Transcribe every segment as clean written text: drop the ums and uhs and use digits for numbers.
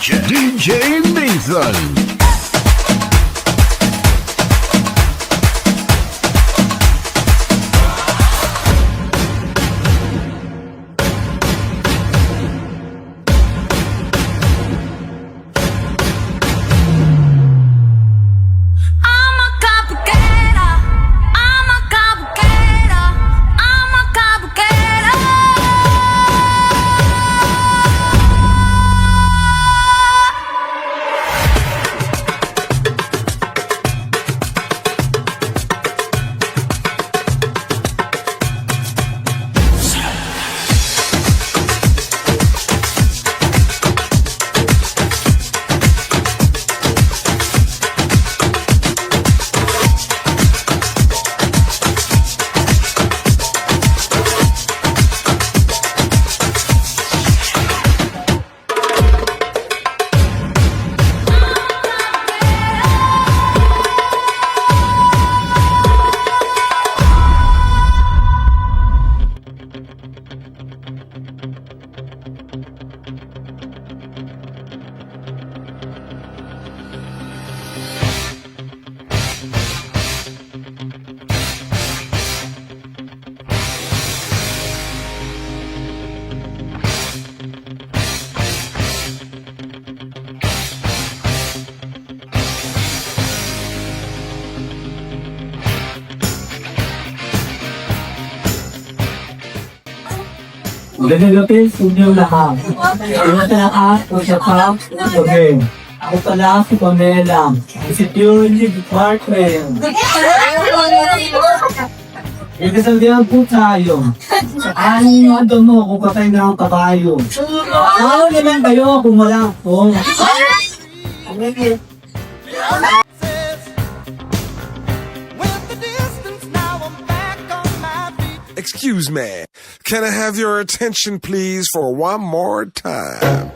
DJ Nathan. Magandang gabi sa inyong lahat. Iwan na ako sa Camp Gabi. Ako pala si Pamela, ang Security Department. Ikasabihan po tayo. Ano yung ando mo kung patay na ang kabayo? Ano naman kayo kung wala po? Excuse me, can I have your attention please for one more time?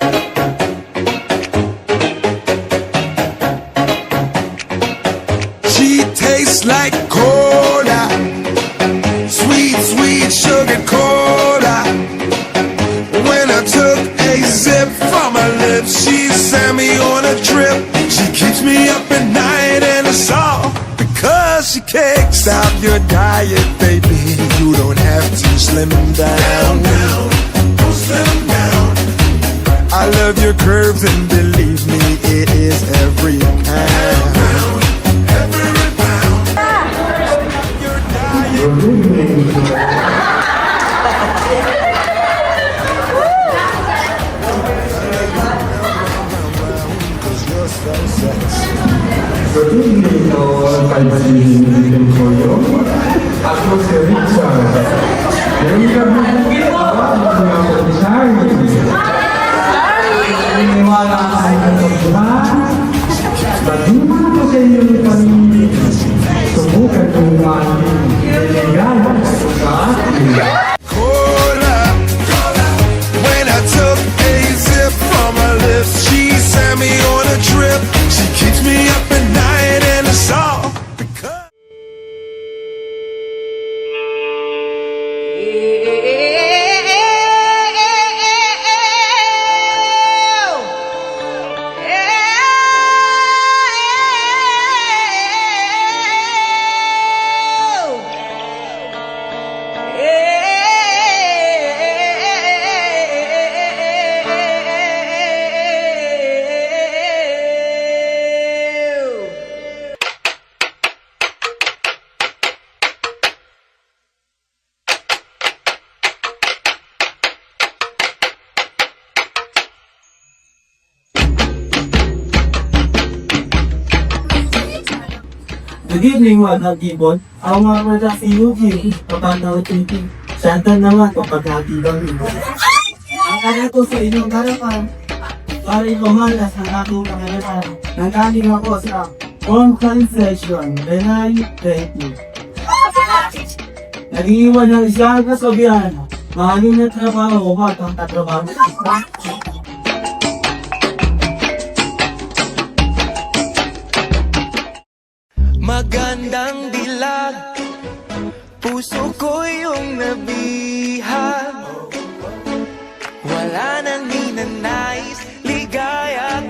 She tastes like cola, sweet, sweet sugar cola. When I took a sip from her lips, she sent me on a trip. She keeps me up at night and it's all because she kicks out your diet, baby. You don't have to slim down. Don't slim down. I love your curves and believe me, it is every pound. Every pound. Your diet. Good evening, all kaibigan ko yun. Ako si Richard. Ngayon kami mga komisari. Naniniwala ay natagpuan. Baduma ko sa inyong pamilya. Subukan kong aming kailangan sa akin. Cola, cola. When I took a sip from her lips, she sent me on a trip. She keeps me up at night and it's all because Good evening, mga kibon. Ako nga pala si Eugene, kapatang TV. Santa naman kapag hatigang ito. Ang kaya ko sa inyong harapan, para ipamalas ang aking pangaratan. Nanggaling ako sa concession, Benay, Thank you. Nag-iwan ng isang kasabihan, mahalin na trabaho, huwag ang tatrabaho. Magandang dilag, puso ko yung nabihag. Wala nang ninanais, ligaya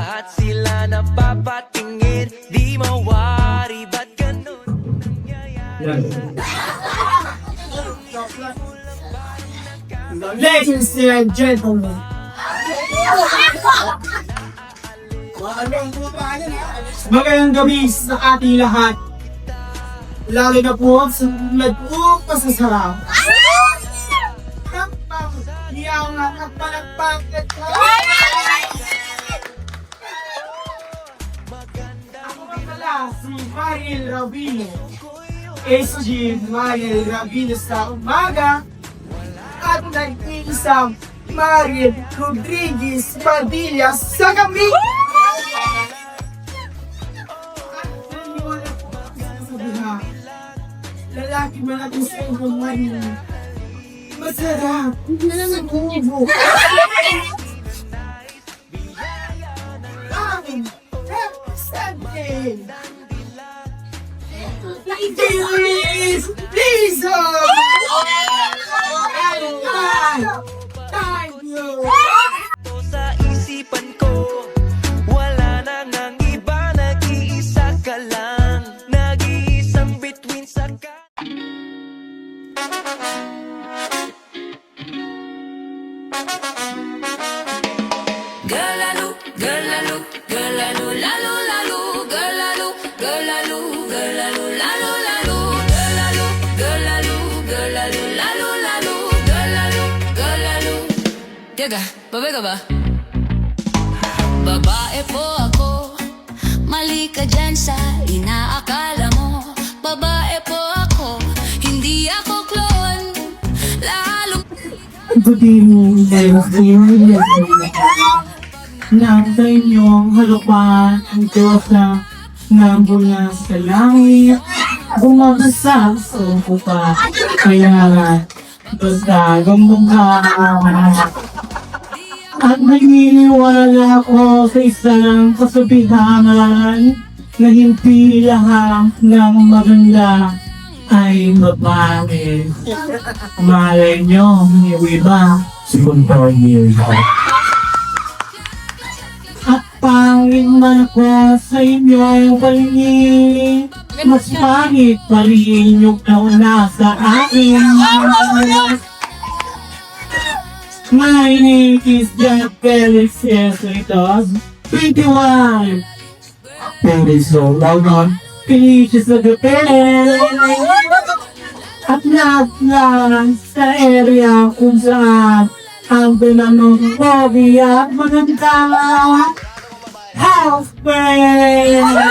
lahat sila napapatingin. Di mawari, ba't ganun nangyayari? Ladies and gentlemen, magandang gabi sa ating lahat. Lalo na po sa nagpapasasarap. Iyaw nga kapalagpagat ko. Ako nga pala si Mariel Rabino. SG Mariel Rabino sa umaga. At nag-iisang Mariel Rodriguez Padilla sa gabi. Lalaki man natin sa ibang Mariel. Masarap sa bubo. Ang representing Ladies, please! Thank you! Sa isipan ko, wala nang ang iba, nag-iisa ka lang, nag-iisang bituin sa Girl, girl, lalo, lalo, girl, lalo, lalo, lalo, lalo, girl, lalo. Teka, babae ka ba? Babae po ako, mali ka dyan sa inaakala mo. Babae po ako, hindi ako clone, lalo. Good evening, Nasa inyong halupan ang Diyos na mula sa langit, bumagasa sa upa. Kaya nga, basta gumbuka. At naniniwala ako sa isang kasabihan na hindi lahat ng maganda ay babae. Malay nyo, yung iba, siguntoyin ko. At pangit man ako sa inyong palingin, mas pangit pa rin yung nauna sa akin. My name is Jack Felix Esritos, 21. Felix so long on, Felicious of the at lahat sa area kung saan ang pinanong pogi at maganda house friend.